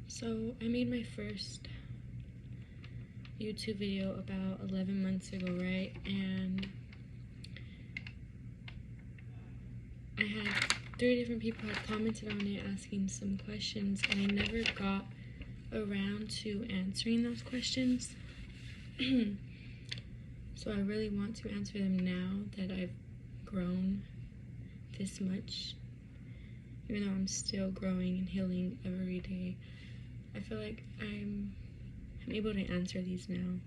So I made my first YouTube video about 11 months ago, right? And I had 3 different people had commented on it asking some questions, and I never got around to answering those questions. So I really want to answer them now that I've grown this much. Even though I'm still growing and healing every day, I feel like I'm able to answer these now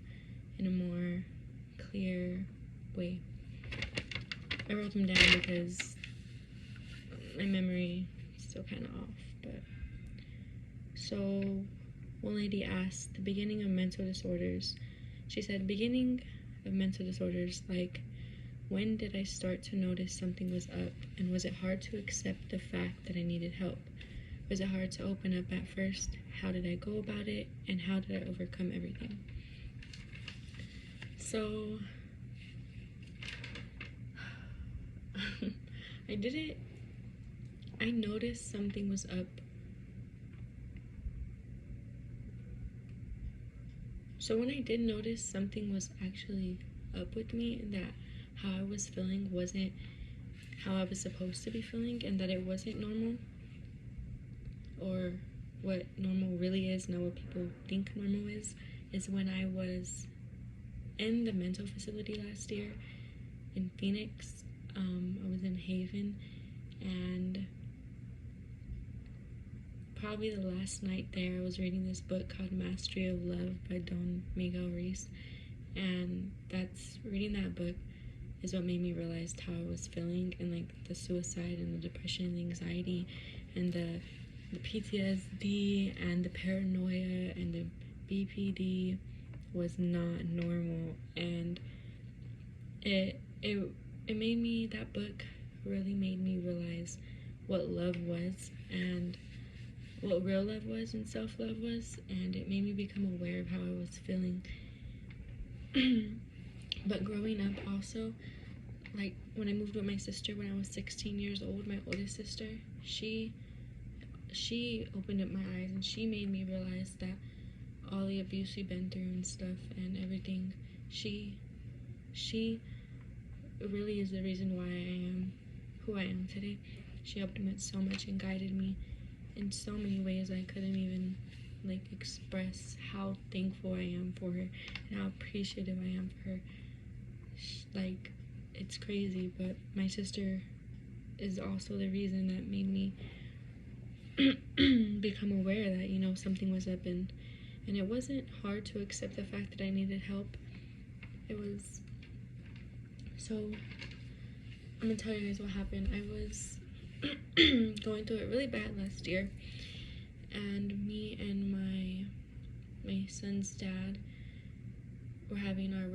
in a more clear way. I wrote them down because my memory is still kind of off. But so one lady asked the beginning of mental disorders. She said, beginning of mental disorders, like, when did I start to notice something was up, and was it hard to accept the fact that I needed help? Was it hard to open up at first? How did I go about it, and how did I overcome everything? So I noticed something was up. So when I did notice something was actually up with me, and that how I was feeling wasn't how I was supposed to be feeling, and that it wasn't normal, or what normal really is, not what people think normal is when I was in the mental facility last year in Phoenix. I was in Haven, and probably the last night there, I was reading this book called Mastery of Love by Don Miguel Ruiz, and reading that book is what made me realize how I was feeling, and like the suicide and the depression and the anxiety and the PTSD and the paranoia and the BPD was not normal. And it made me, that book really made me realize what love was and what real love was and self-love was, and it made me become aware of how I was feeling. But growing up also, like when I moved with my sister when I was 16 years old, my oldest sister, she opened up my eyes, and she made me realize that all the abuse we've been through and stuff and everything, she really is the reason why I am who I am today. She helped me so much and guided me in so many ways I couldn't even like express how thankful I am for her and how appreciative I am for her. Like, it's crazy, but my sister is also the reason that made me become aware that, you know, something was up, and it wasn't hard to accept the fact that I needed help. It was, so I'm gonna tell you guys what happened. I was going through it really bad last year, and me and my son's dad were having a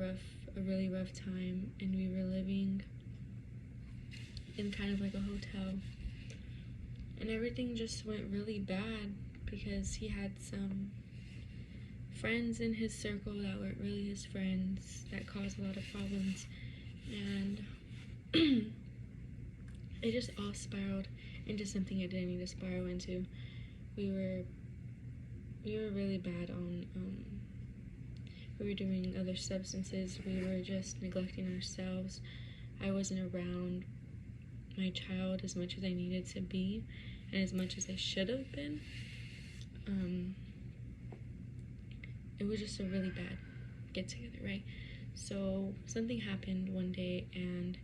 really rough time, and we were living in kind of like a hotel, and everything just went really bad because he had some friends in his circle that weren't really his friends that caused a lot of problems, and it just all spiraled into something it didn't need to spiral into. We were really bad on we were doing other substances. We were just neglecting ourselves. I wasn't around my child as much as I needed to be, and as much as I should have been. It was just a really bad get together, right? So something happened one day, and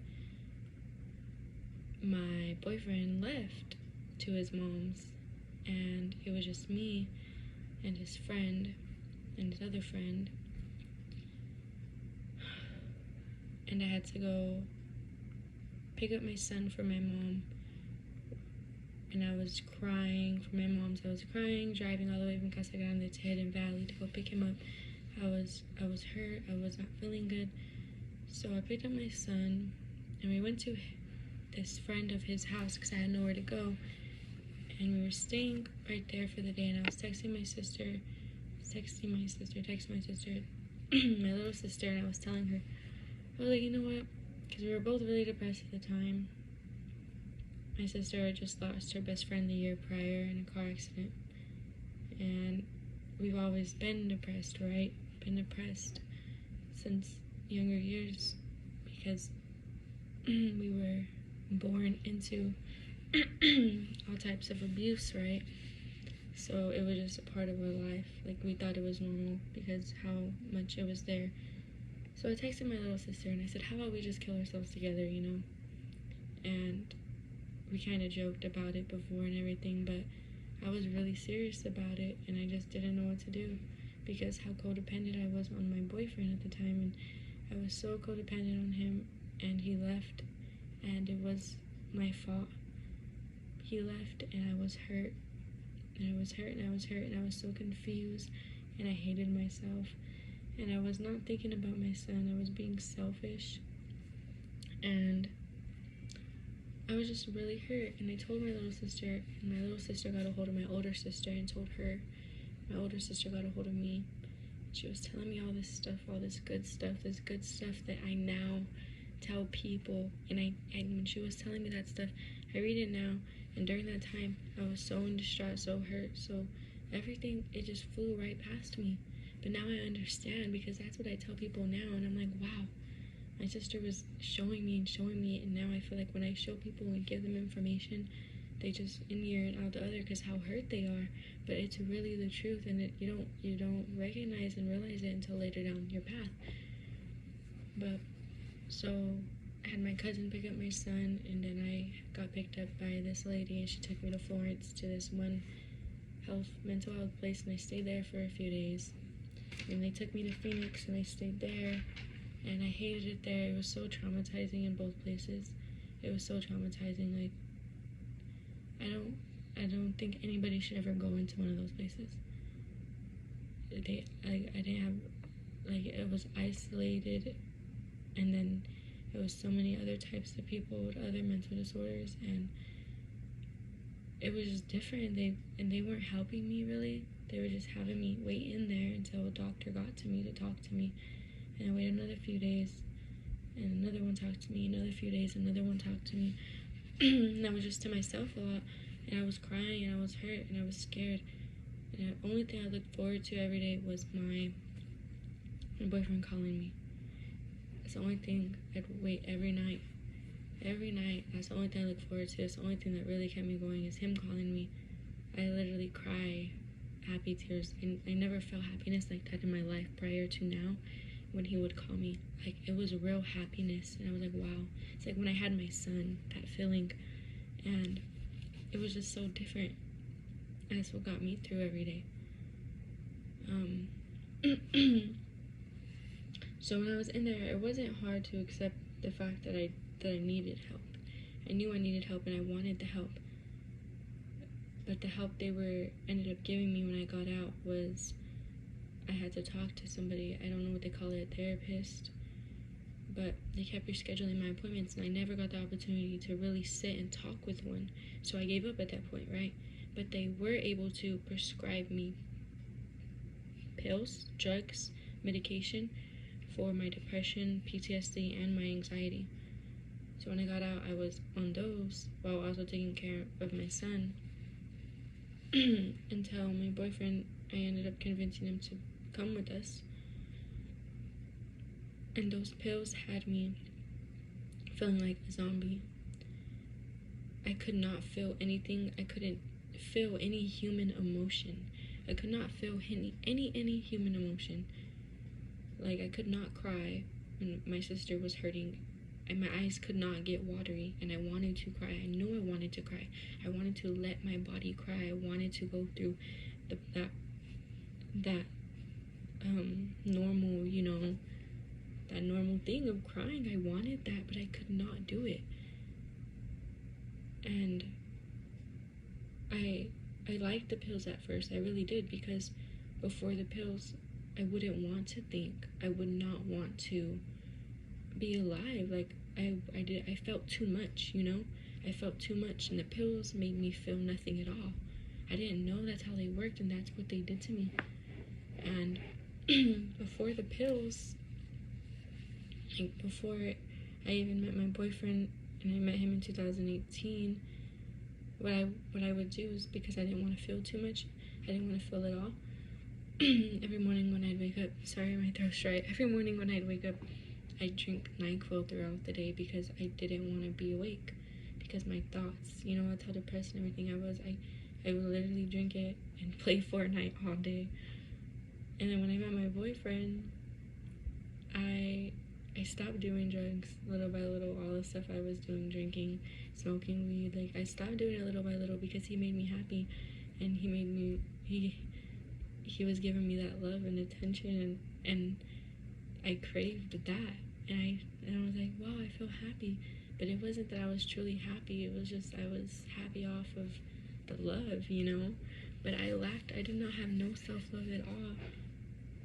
my boyfriend left to his mom's, and it was just me and his friend and his other friend, and I had to go pick up my son from my mom, and I was crying for my mom. So I was crying, driving all the way from Casa Grande to Hidden Valley to go pick him up. I was hurt. I was not feeling good. So I picked up my son, and we went to this friend of his house because I had nowhere to go. And we were staying right there for the day, and I was texting my sister, my little sister, and I was telling her, I was like, you know what, because we were both really depressed at the time, my sister had just lost her best friend the year prior in a car accident. And we've always been depressed, right? Been depressed since younger years because we were born into all types of abuse, right? So it was just a part of our life. Like, we thought it was normal because how much it was there. So I texted my little sister and I said, how about we just kill ourselves together, you know? And we kind of joked about it before and everything, but I was really serious about it and I just didn't know what to do because how codependent I was on my boyfriend at the time, and I was so codependent on him, and he left and it was my fault. He left and I was hurt, and I was hurt and I was hurt and I was so confused and I hated myself, and I was not thinking about my son. I was being selfish and I was just really hurt. And I told my little sister, and my little sister got a hold of my older sister and told her. My older sister got a hold of me. She was telling me all this stuff, all this good stuff that I now tell people. And when she was telling me that stuff, I read it now, and during that time I was so in distress, so hurt, so everything, it just flew right past me. But now I understand because that's what I tell people now, and I'm like, wow, my sister was showing me, and now I feel like when I show people and give them information, they just in ear and out the other because how hurt they are. But it's really the truth, and you don't recognize and realize it until later down your path. But so I had my cousin pick up my son, and then I got picked up by this lady, and she took me to Florence to this one mental health place, and I stayed there for a few days. And they took me to Phoenix, and I stayed there, and I hated it there. It was so traumatizing in both places. It was so traumatizing. Like, I don't think anybody should ever go into one of those places. I didn't have, like, it was isolated, and then it was so many other types of people with other mental disorders, and it was just different. They weren't helping me really. They were just having me wait in there until a doctor got to me to talk to me. And I waited another few days, and another one talked to me, another few days, another one talked to me. And I was just to myself a lot, and I was crying, and I was hurt, and I was scared. And the only thing I looked forward to every day was my boyfriend calling me. It's the only thing I'd wait every night. Every night, that's the only thing I look forward to. It's the only thing that really kept me going is him calling me. I literally cry happy tears. I never felt happiness like that in my life prior to now. When he would call me, like, it was real happiness, and I was like, wow. It's like when I had my son, that feeling, and it was just so different, and that's what got me through every day. So when I was in there, it wasn't hard to accept the fact that I needed help. I knew I needed help, and I wanted the help, but the help they ended up giving me when I got out was I had to talk to somebody. I don't know what they call it, a therapist, but they kept rescheduling my appointments, and I never got the opportunity to really sit and talk with one. So I gave up at that point, right? But they were able to prescribe me pills, drugs, medication for my depression, PTSD, and my anxiety. So when I got out, I was on those while also taking care of my son until my boyfriend, I ended up convincing him to come with us. And those pills had me feeling like a zombie. I could not feel anything. I couldn't feel any human emotion. I could not feel any human emotion. Like, I could not cry when my sister was hurting, and my eyes could not get watery, and I wanted to cry. I knew I wanted to cry. I wanted to let my body cry. I wanted to go through that normal, that normal thing of crying. I wanted that, but I could not do it. And I liked the pills at first. I really did, because before the pills, I wouldn't want to think. I would not want to be alive. Like, I felt too much, I felt too much, and the pills made me feel nothing at all. I didn't know that's how they worked, and that's what they did to me. And before the pills, like, before I even met my boyfriend, and I met him in 2018, what I would do is, because I didn't want to feel too much, I didn't want to feel it all. Every morning when I'd wake up, sorry, my throat's dry. Every morning when I'd wake up, I'd drink NyQuil throughout the day because I didn't want to be awake. Because my thoughts, you know, that's how depressed and everything I was. I would literally drink it and play Fortnite all day. And then when I met my boyfriend, I stopped doing drugs little by little. All the stuff I was doing, drinking, smoking weed, like I stopped doing it little by little because he made me happy, and he was giving me that love and attention, and I craved that, and I was like, wow, I feel happy. But it wasn't that I was truly happy. It was just I was happy off of the love, you know. But I did not have no self-love at all.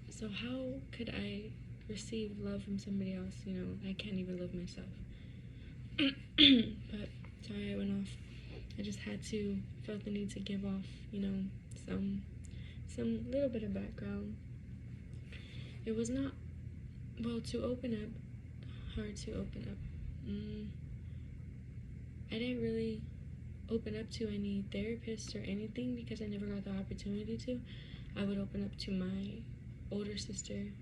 So how could I receive love from somebody else? You know, I can't even love myself. But sorry, I went off. I just felt the need to give off, you know, some little bit of background. It was not, well, to open up, hard to open up. I didn't really open up to any therapist or anything because I never got the opportunity to. I would open up to my older sister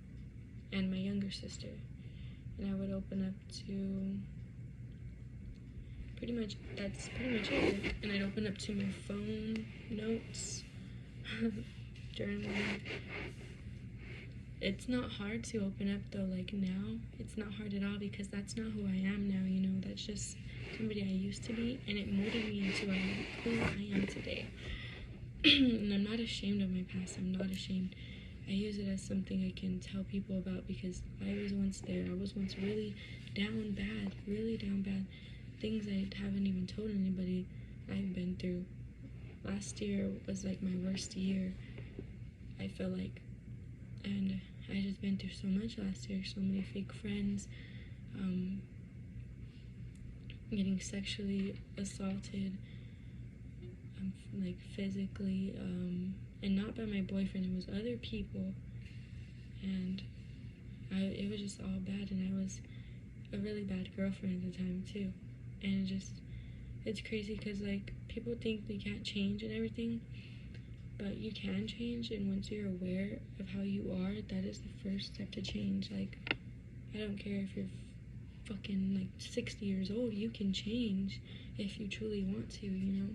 and my younger sister, and I would open up to that's pretty much it. And I'd open up to my phone, notes, journaling. It's not hard to open up though, like now. It's not hard at all because that's not who I am now, you know. That's just somebody I used to be, and it molded me into who I am today. And I'm not ashamed of my past. I'm not ashamed. I use it as something I can tell people about because I was once there. I was once really down bad. Things I haven't even told anybody I've been through. Last year was like my worst year, I feel like. And I just been through so much last year. So many fake friends, getting sexually assaulted, like physically, and not by my boyfriend. It was other people, and it was just all bad. And I was a really bad girlfriend at the time too. And it's crazy because like people think they can't change and everything, but you can change. And once you're aware of how you are, that is the first step to change. Like, I don't care if you're fucking like 60 years old, you can change if you truly want to, you know.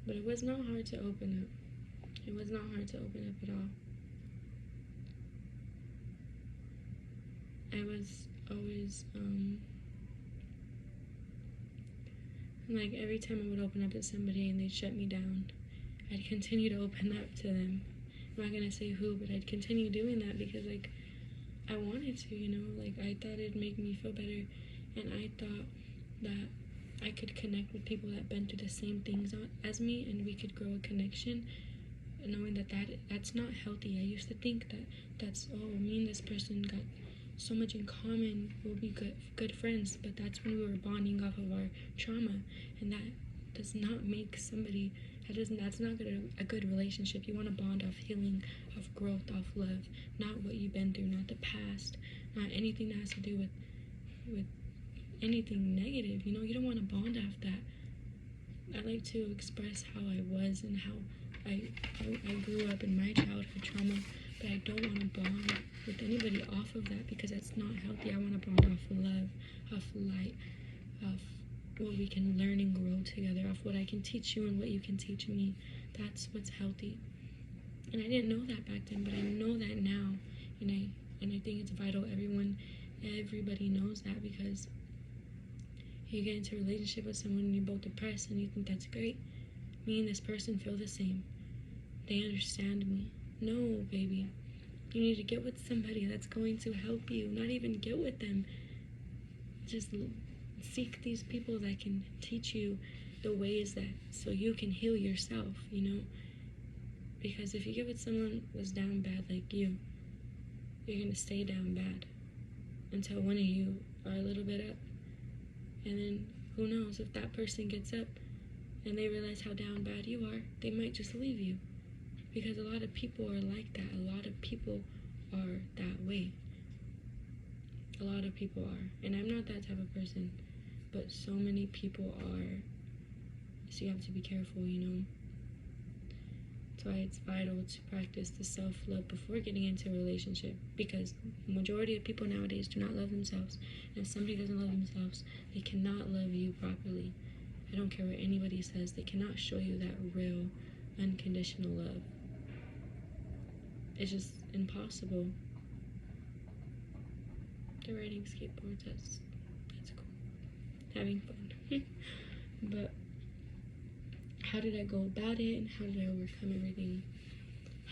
But it was not hard to open up. It was not hard to open up at all. I was always like every time I would open up to somebody and they'd shut me down, I'd continue to open up to them. I'm not gonna say who, but I'd continue doing that because like I wanted to, you know, like I thought it'd make me feel better, and I thought that I could connect with people that been through the same things as me, and we could grow a connection, knowing that's not healthy. I used to think that that's, oh, me and this person got so much in common, we'll be good friends, but that's when we were bonding off of our trauma, and that does not make somebody, that's not a good relationship. You want to bond off healing, off growth, off love, not what you've been through, not the past, not anything that has to do with anything negative, you know. You don't want to bond off that. I like to express how I was and how I grew up in my childhood trauma, but I don't want to bond with anybody off of that because that's not healthy. I want to bond off of love, off light, off what we can learn and grow together, off what I can teach you and what you can teach me. That's what's healthy. And I didn't know that back then, but I know that now, and I think it's vital everybody knows that, because you get into a relationship with someone and you're both depressed and you think that's great. Me and this person feel the same. They understand me. No, baby. You need to get with somebody that's going to help you. Not even get with them. Just seek these people that can teach you the ways that, so you can heal yourself, you know? Because if you get with someone that's down bad like you're gonna stay down bad until one of you are a little bit up. And then who knows, if that person gets up and they realize how down bad you are, they might just leave you. Because a lot of people are like that. A lot of people are that way. A lot of people are. And I'm not that type of person. But so many people are So you have to be careful, you know. That's why it's vital to practice the self-love before getting into a relationship, because the majority of people nowadays do not love themselves. And if somebody doesn't love themselves, they cannot love you properly. I don't care what anybody says, they cannot show you that real, unconditional love. It's just impossible. They're riding skateboards, that's cool. Having fun. But how did I go about it, and how did I overcome everything?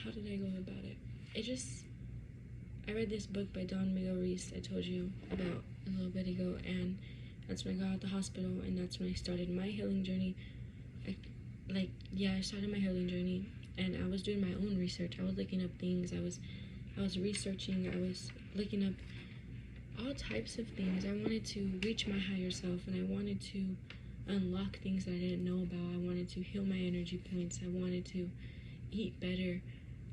How did I go about it? I read this book by Don Miguel Ruiz I told you about a little bit ago, and that's when I got out of the hospital, and that's when I started my healing journey. I started my healing journey, and I was doing my own research. I was looking up things, I was researching, I was looking up all types of things. I wanted to reach my higher self, and I wanted to unlock things that I didn't know about. I wanted to heal my energy points. I wanted to eat better.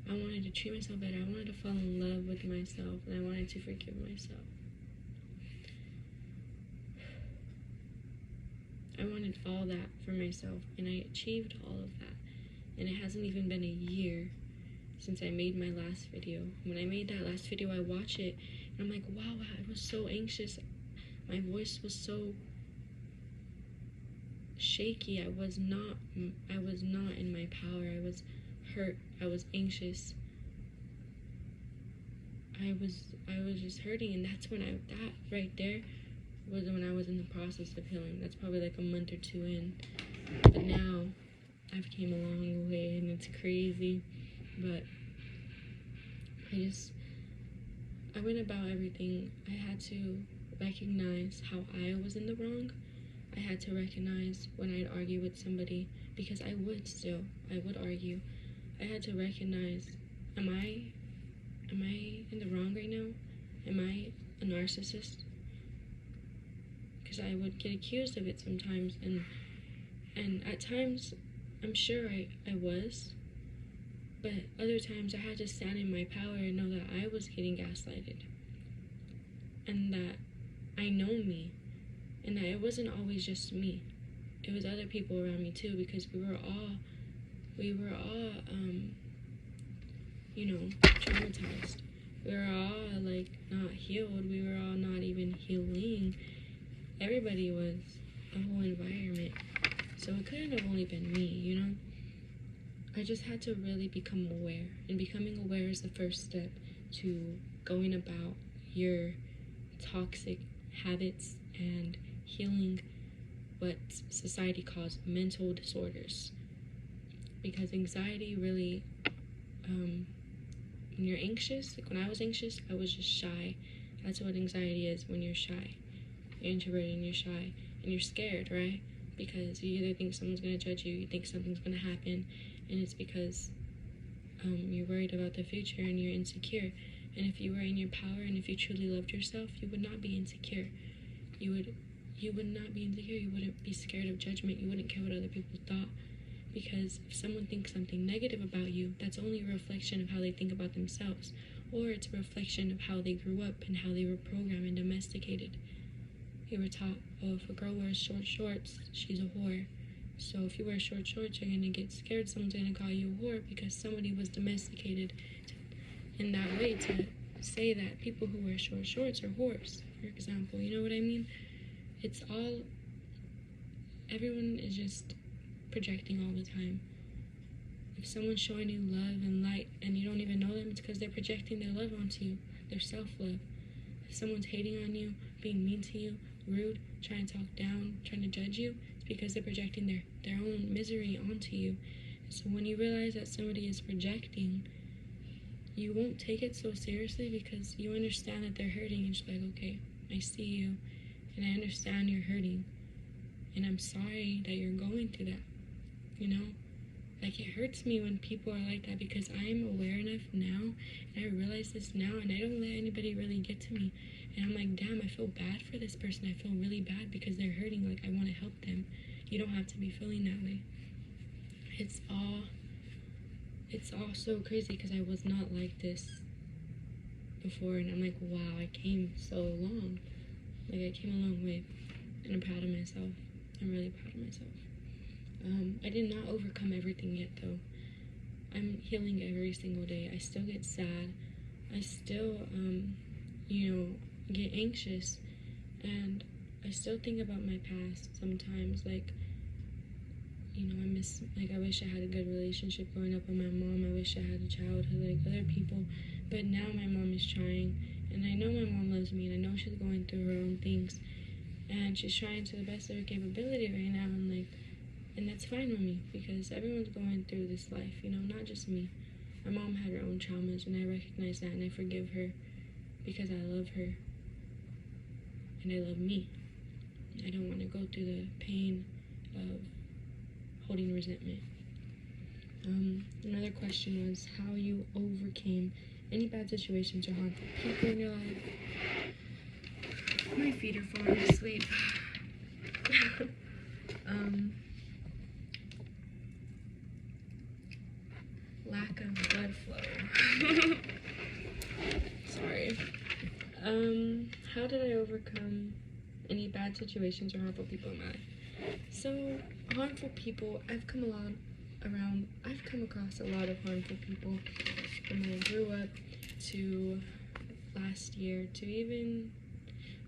I wanted to treat myself better. I wanted to fall in love with myself, and I wanted to forgive myself. I wanted all that for myself, and I achieved all of that. And it hasn't even been a year since I made my last video. When I made that last video, I watch it, and I'm like, wow, I was so anxious. My voice was so shaky. I was not in my power. I was hurt. I was anxious. I was just hurting, and that's when that right there was when I was in the process of healing. That's probably like a month or two in. But now I've came a long way, and it's crazy. But I went about everything. I had to recognize how I was in the wrong. I had to recognize when I'd argue with somebody, because I would argue. I had to recognize, am I in the wrong right now? Am I a narcissist? Because I would get accused of it sometimes, and at times I'm sure I was, but other times I had to stand in my power and know that I was getting gaslighted, and that I know me, and that it wasn't always just me. It was other people around me too, because we were all traumatized. We were all like not healed. We were all not even healing. Everybody was, the whole environment. So it couldn't have only been me, you know? I just had to really become aware. And becoming aware is the first step to going about your toxic habits and healing what society calls mental disorders. Because anxiety really, when you're anxious, like when I was anxious, I was just shy. That's what anxiety is when you're shy. You're introverted and you're shy, and you're scared, right? Because you either think someone's going to judge you, you think something's going to happen, and it's because you're worried about the future and you're insecure. And if you were in your power and if you truly loved yourself, you would not be insecure. You would not be insecure. You wouldn't be scared of judgment. You wouldn't care what other people thought. Because if someone thinks something negative about you, that's only a reflection of how they think about themselves. Or it's a reflection of how they grew up and how they were programmed and domesticated. You were taught, oh, if a girl wears short shorts, she's a whore. So if you wear short shorts, you're going to get scared. Someone's going to call you a whore because somebody was domesticated in that way to say that people who wear short shorts are whores, for example. You know what I mean? It's all, everyone is just projecting all the time. If someone's showing you love and light and you don't even know them, it's because they're projecting their love onto you, their self-love. If someone's hating on you, being mean to you, rude, trying to talk down, trying to judge you, it's because they're projecting their own misery onto you. So when you realize that somebody is projecting, you won't take it so seriously because you understand that they're hurting, and just like, okay, I see you and I understand you're hurting, and I'm sorry that you're going through that, you know? Like, it hurts me when people are like that, because I'm aware enough now, and I realize this now, and I don't let anybody really get to me. And I'm like, damn, I feel bad for this person. I feel really bad because they're hurting. Like, I want to help them. You don't have to be feeling that way. It's all so crazy because I was not like this before, and I'm like, wow, I came so long. Like, I came a long way, and I'm proud of myself. I'm really proud of myself. I did not overcome everything yet, though. I'm healing every single day. I still get sad. I still, get anxious. And I still think about my past sometimes. Like, I wish I had a good relationship growing up with my mom. I wish I had a childhood like other people. But now my mom is trying. And I know my mom loves me. And I know she's going through her own things. And she's trying to the best of her capability right now. And that's fine with me, because everyone's going through this life, not just me. My mom had her own traumas, and I recognize that, and I forgive her because I love her and I love me. I don't want to go through the pain of holding resentment. Another question was how you overcame any bad situations or harmful people in your life. My feet are falling asleep. Lack of blood flow. Sorry. How did I overcome any bad situations or harmful people in my life? So, harmful people, I've come across a lot of harmful people from when I grew up to last year to even,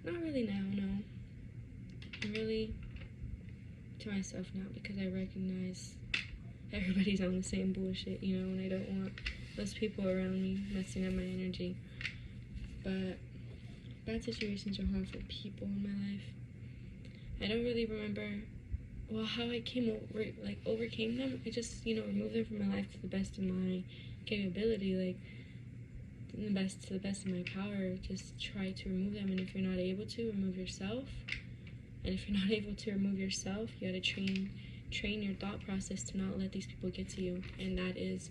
not really now, no. I'm really to myself now, because I recognize everybody's on the same bullshit, and I don't want those people around me messing up my energy. But bad situations or harmful people in my life, I don't really remember how I overcame them. I just, removed them from my life to the best of my capability, to the best of my power. Just try to remove them, and if you're not able to, remove yourself. And if you're not able to remove yourself, you gotta train your thought process to not let these people get to you. And that is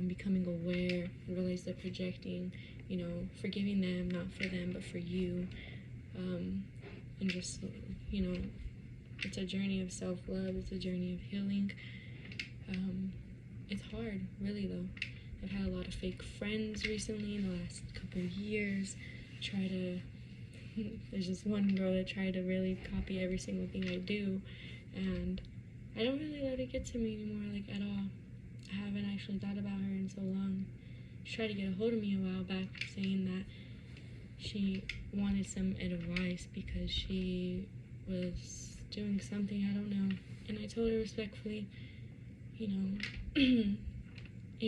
becoming aware and realize they're projecting, forgiving them, not for them, but for you. And just, it's a journey of self-love. It's a journey of healing. It's hard, really, though. I've had a lot of fake friends recently in the last couple of years. There's just one girl that tried to really copy every single thing I do, and I don't really let it get to me anymore, at all. I haven't actually thought about her in so long. She tried to get a hold of me a while back, saying that she wanted some advice because she was doing something, I don't know. And I told her respectfully, you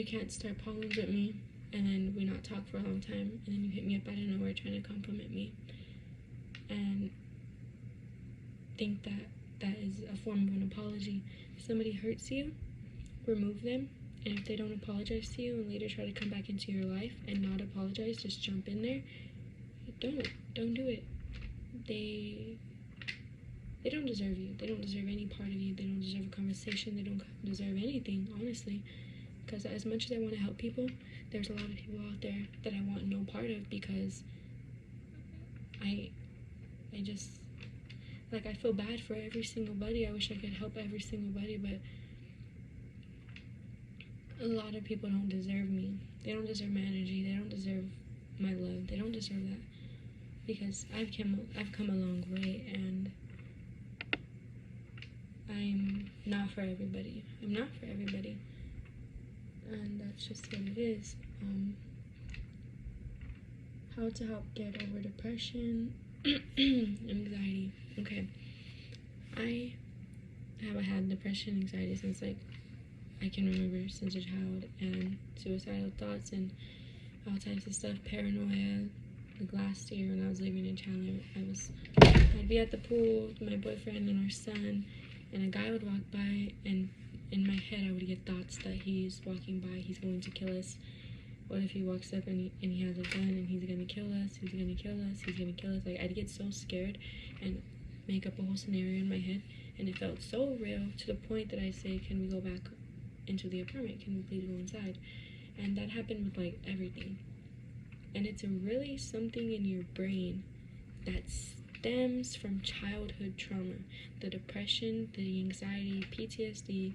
can't start problems with me and then we not talk for a long time, and then you hit me up out of nowhere trying to compliment me and think that is a form of an apology. If somebody hurts you, remove them. And if they don't apologize to you and later try to come back into your life and not apologize, just jump in there, don't do it. They don't deserve you. They don't deserve any part of you. They don't deserve a conversation. They don't deserve anything, honestly. Because as much as I want to help people, there's a lot of people out there that I want no part of, because I just, I feel bad for every single buddy. I wish I could help every single buddy, but a lot of people don't deserve me. They don't deserve my energy. They don't deserve my love. They don't deserve that, because I've come a long way, and I'm not for everybody. I'm not for everybody, and that's just what it is. How to help get over depression, anxiety. Okay, I have had depression, anxiety since I can remember, since a child, and suicidal thoughts and all types of stuff, paranoia. Last year when I was living in Chandler, I'd be at the pool with my boyfriend and our son, and a guy would walk by, and in my head I would get thoughts that he's walking by, he's going to kill us. What if he walks up and he has a gun and he's gonna kill us, he's gonna kill us, he's gonna kill us? I'd get so scared and make up a whole scenario in my head, and it felt so real to the point that I say, can we go back into the apartment? Can we please go inside? And that happened with everything. And it's really something in your brain that stems from childhood trauma. The depression, the anxiety, PTSD,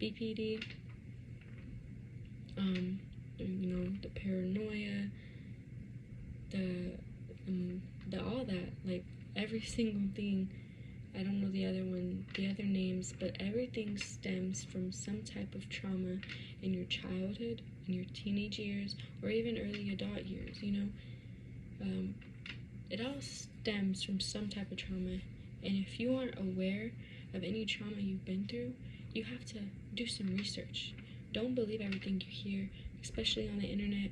BPD, the paranoia, the all that, every single thing I don't know the other names, but everything stems from some type of trauma in your childhood, in your teenage years, or even early adult years, you know? It all stems from some type of trauma. And if you aren't aware of any trauma you've been through, you have to do some research. Don't believe everything you hear, especially on the internet.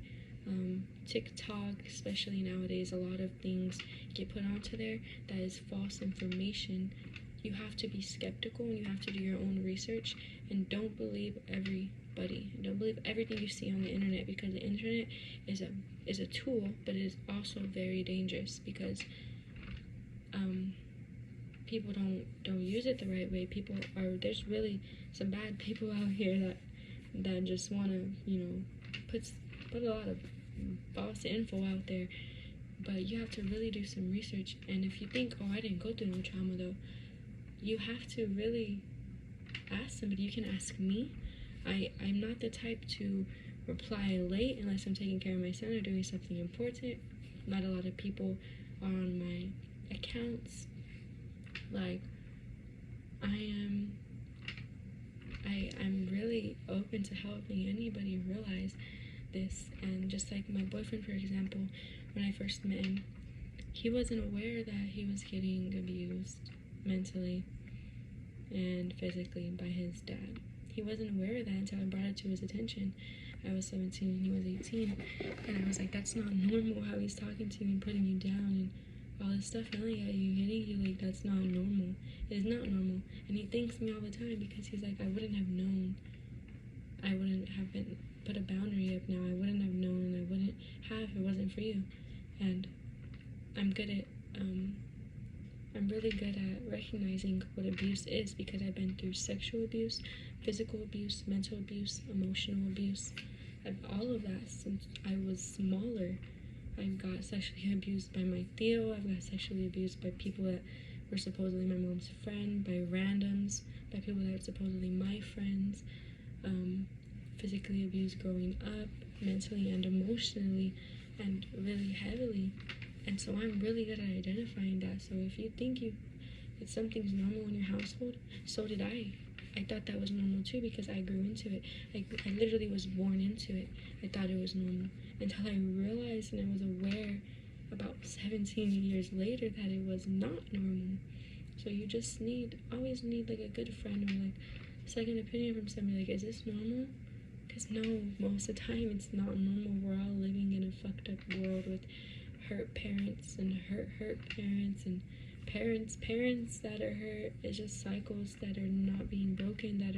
TikTok, especially nowadays, a lot of things get put onto there that is false information. You have to be skeptical and you have to do your own research, and don't believe everybody. Don't believe everything you see on the internet, because the internet is a tool, but it is also very dangerous because people don't use it the right way. There's really some bad people out here that just want to, you know, put a lot of false info out there. But you have to really do some research. And if you think, oh, I didn't go through no trauma though, you have to really ask somebody. You can ask me. I'm not the type to reply late unless I'm taking care of my son or doing something important. Not a lot of people are on my accounts. Like, I'm really open to helping anybody realize this. And just like my boyfriend, for example, when I first met him, he wasn't aware that he was getting abused mentally and physically by his dad. He wasn't aware of that until I brought it to his attention. I was 17 and he was 18, and I was like, that's not normal how he's talking to you and putting you down and all this stuff, yelling at you, hitting you. Like, that's not normal. It is not normal. And he thanks me all the time because he's like, I wouldn't have known. I wouldn't have been put a boundary up now. I wouldn't have known, and I wouldn't have if it wasn't for you. And I'm really good at recognizing what abuse is, because I've been through sexual abuse, physical abuse, mental abuse, emotional abuse. All of that since I was smaller. I've got sexually abused by my Theo. I've got sexually abused by people that were supposedly my mom's friend, by randoms, by people that were supposedly my friends. Physically abused growing up, mentally and emotionally, and really heavily. And so I'm really good at identifying that. So if you think that something's normal in your household, so did I. I thought that was normal too because I grew into it. I literally was born into it. I thought it was normal until I realized and I was aware about 17 years later that it was not normal. So you just always need like a good friend or like second opinion from somebody. Like, is this normal? Because no, most of the time it's not normal. We're all living in a fucked up world with hurt parents and hurt parents and parents that are hurt. It's just cycles that are not being broken, that are